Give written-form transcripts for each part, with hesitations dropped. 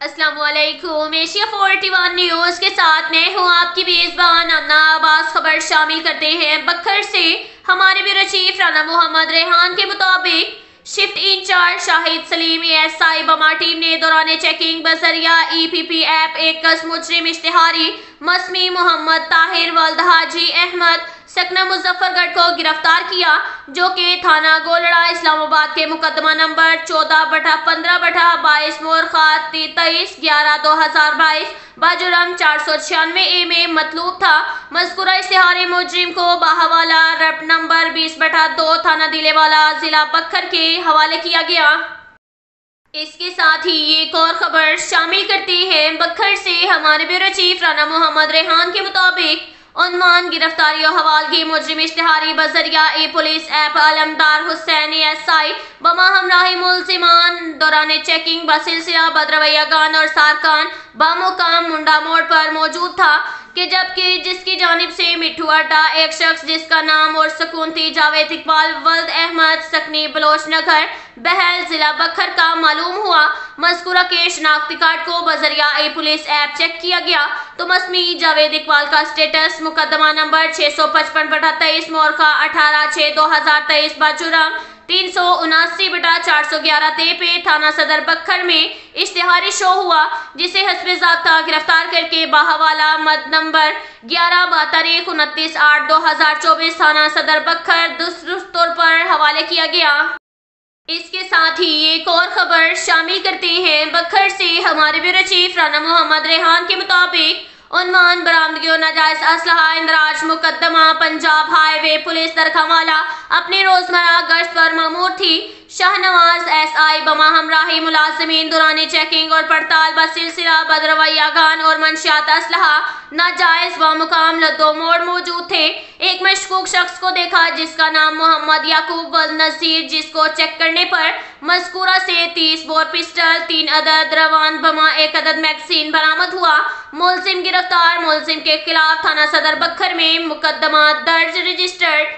अस्सलाम वालेकुम। Asia 41 news के साथ मैं हूँ आपकी मेज़बान अन्ना अब्बास। खबर शामिल करते हैं बखर से। हमारे ब्यूरो चीफ राना मोहम्मद रेहान के मुताबिक shift in charge Shahid Salim ASI बमा टीम ने दौरान चेकिंग बजरिया EPP ऐप एक कस मुजरिम इश्तिहारी मसमी मोहम्मद ताहिर वल्द हाजी अहमद सकना मुजफ्फरगढ़ को गिरफ्तार किया, जो कि थाना गोलड़ा इस्लामाबाद के मुकदमा नंबर 14/15/22 मोरखात 23/11/2022 बाजुरम 496A में मतलूब था। मज़कूरा इश्तिहारी मुजरिम को बाहवाला रब नंबर 20/2 थाना दिलेवाला जिला बखर के हवाले किया गया। इसके साथ ही एक और खबर शामिल करती है बखर से। हमारे ब्यूरो चीफ राना मोहम्मद रेहान के मुताबिक उन्वान गिरफ्तारी और हवालगी मुजरिम इश्तिहारी बजरिया पुलिस ऐप अलमदार हुसैन एएसआई बमा हमराही मुलजिमान दौरान चेकिंग बसिलसिला बदरवैया गान और सारकान बामुकाम मुंडा मोड़ पर मौजूद था कि जबकि जिसकी जानिब से मिठू अड्डा एक शख्स जिसका नाम और सुकून थी जावेद इकबाल वल्द अहमद सकनी बलोच नगर बहल जिला बखर का मालूम हुआ। मज़कूरा के शनाख्ती कार्ड को बजरिया पुलिस ऐप चेक किया गया तो मसमी जावेद इकबाल का स्टेटस मुकदमा नंबर 655/23 मोरखा 18/6/2023 बाजुरम 379/411 पे थाना सदर बखर में इश्तिहारी शो हुआ, जिसे हस्बे ज़ाब्ता गिरफ्तार करके बाहवाला मद नंबर 11 तारीख 29/8/2024 थाना सदर बखर दुरुस्त तौर पर हवाले किया गया। इसके साथ ही एक और खबर शामिल करते हैं बखर से। हमारे ब्यूरो चीफ राना मोहम्मद रेहान के मुताबिक उन्वान बरामदगी और नाजायज असलहा इंदराज मुकदमा पंजाब हाईवे पुलिस दरखावाला अपनी रोजमर्रा गश्त पर मामूर थी। शाहनवाज SI बमा हमराही मुलाजमीन दौरान चेकिंग और पड़ताल बसिलसिला बदरवैया गान और मंशियात असलहा नाजायज बामुकाम लद्दो मोड़ मौजूद थे। एक मशकूक शख्स को देखा जिसका नाम मोहम्मद याकूब वल नसीर, जिसको चेक करने पर मज़कूरा से 30 बोर पिस्टल 3 अदद रवान बमा 1 अदद मैगजीन बरामद हुआ। मुलजिम गिरफ्तार। मुलजिम के खिलाफ थाना सदर बखर में मुकदमा दर्ज रजिस्टर्ड।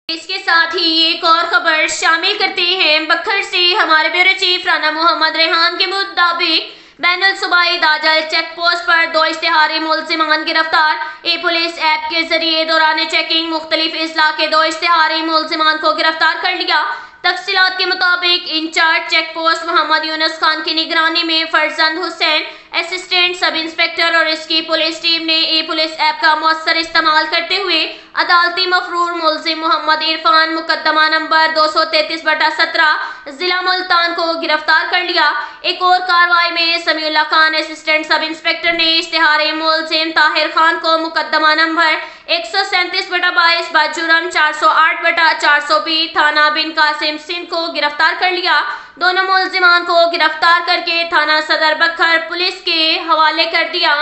इसके साथ ही एक और खबर शामिल करते हैं बखर से। हमारे ब्यूरो चीफ राना मोहम्मद रेहान के मुताबिक बैनुल सूबाई दाजल चेक पोस्ट पर 2 इश्तिहारी मुलजिमान गिरफ्तार। पुलिस ऐप के जरिए दौरान चेकिंग मुख्तलिफ अजला के 2 इश्तिहारी मुलजिमान को गिरफ्तार कर लिया। तफसीलात के मुताबिक in-charge check post Mohammad Younus Khan की निगरानी में Farzand Hussain assistant sub inspector और इसकी पुलिस टीम ने पुलिस ऐप का मौसर इस्तेमाल करते हुए अदालती मफरूर मुलजिम मोहम्मद इरफान मुकदमा नंबर 233/17 जिला मुल्तान को गिरफ्तार कर लिया। एक और कार्रवाई में Samiullah Khan assistant sub inspector ने इश्तिहारी मुलजिम ताहिर खान को मुकदमा नंबर 137/22 बाजुरम 408/420 थाना बिन कासिम सिंध को गिरफ्तार कर लिया। दोनों मुलजिमान को गिरफ्तार करके थाना सदर बखर पुलिस के हवाले कर दिया।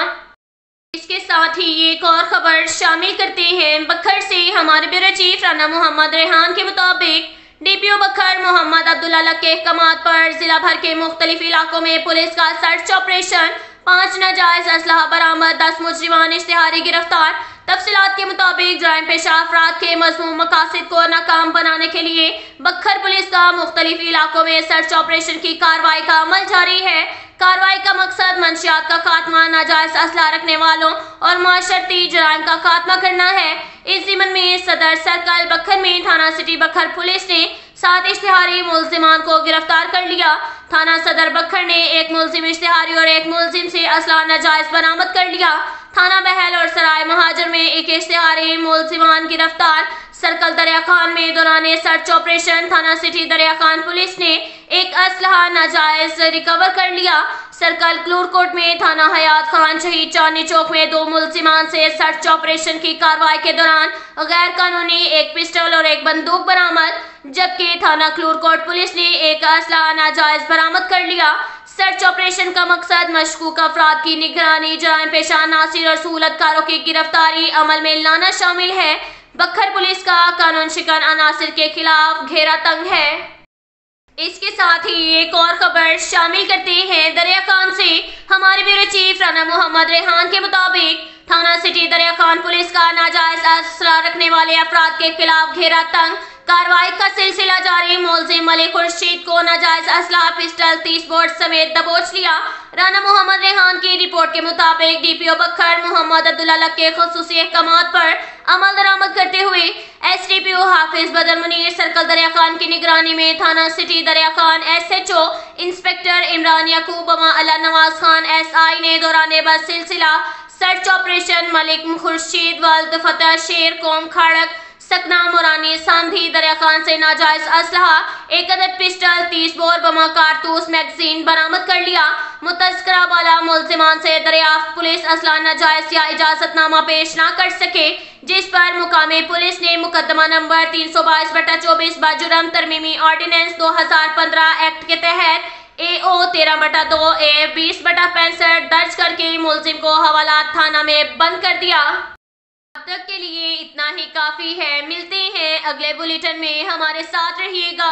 इसके साथ ही एक और खबर शामिल करते हैं बखर से। हमारे ब्यूरो चीफ राना मोहम्मद रेहान के मुताबिक DPO बखर मोहम्मद अब्दुल्ला लक के अहकामात पर जिला भर के मुख्तलिफ इलाकों में पुलिस का सर्च ऑपरेशन, 5 नाजायज असलहा बरामद, 10 मुजरिमान इश्तिहारी गिरफ्तार। तफसीलात के मुताबिक जराइम पेशा अफराद के मज़मूम मकासद को नाकाम बनाने के लिए बखर पुलिस का मुख्तलिफ इलाकों में सर्च ऑपरेशन की कार्रवाई का अमल जारी है। कार्रवाई का मकसद मंशियात का खात्मा, नाजायज असला रखने वालों और माशरती जराइम का खात्मा करना है। इस ज़िम्न में सदर सर्कल बखर में थाना सिटी बखर पुलिस ने 7 इश्तिहारी मुलजिमान को गिरफ्तार कर लिया। थाना सदर बखर ने 1 मुलजिम इश्तिहारी और 1 मुलजिम से असला नाजायज बरामद कर लिया। थाना बहल और सराय महाजर में 1 इश्तिहारी मुलजिमान गिरफ्तार। सर्कल दरिया खान में दौरान सर्च ऑपरेशन थाना सिटी दरिया खान पुलिस ने 1 असलहा नाजायज रिकवर कर लिया। सर्कल क्लूरकोट में थाना हयात खान शहीद चांदनी चौक में 2 मुलजिमान से सर्च ऑपरेशन की कार्रवाई के दौरान गैर कानूनी 1 पिस्टल और 1 बंदूक बरामद, जबकि थाना क्लूरकोट पुलिस ने 1 असलहा नाजायज बरामद कर लिया। सर्च ऑपरेशन का मकसद मशकूक अफराद की निगरानी, जराइम पेशा नासिर और सहूलतकारों की गिरफ्तारी अमल में लाना शामिल है। बखर पुलिस का कानून शिकन अनासिर के खिलाफ घेरा तंग है। इसके साथ ही एक और खबर शामिल करते हैं दरिया खान से। हमारे ब्यूरो चीफ राना मोहम्मद रेहान के मुताबिक थाना सिटी दरिया खान पुलिस का नाजायज असला रखने वाले अफराद के खिलाफ घेरा तंग, कार्रवाई का सिलसिला जारी। मुलजिम मलिक खुर्शीद को नाजायज असला पिस्टल 30 बोर समेत दबोच लिया। राना मोहम्मद रेहान की रिपोर्ट के मुताबिक डीपीओ बखर मोहम्मद अब्दुल्ला लक के खुसूसी अहकामात पर अमल दरामद करते हुए एसडीपीओ हाफिज बदर मुनीर सर्कल दरिया खान की निगरानी में थाना सिटी दरिया खान एसएचओ इंस्पेक्टर इमरान याकूब अला नवाज खान एसआई ने दौरान बस सिलसिला सर्च ऑपरेशन मलिक खुर्शीद वल्द फतेह शेर कौम खड़क सकना मुरानी सांधी दरिया खान से नाजायज असलहा एक अदद पिस्टल 30 बोर बमा कारतूस मैगजीन बरामद कर लिया। मुतस्करा वाला मुल्जिमान से दरियाफ्त पुलिस असला नाजायज या इजाजतनामा पेश न कर सके, जिस पर मुकामी पुलिस ने मुकदमा नंबर 322/24 बाजुर्म तरमीमी ऑर्डिनेंस 2015 एक्ट के तहत AO 13/2 A 20/65 दर्ज करके मुल्जिम को हवाला थाना में बंद कर दिया। अब तक के लिए इतना ही काफी है। मिलते हैं अगले बुलेटिन में, हमारे साथ रहिएगा।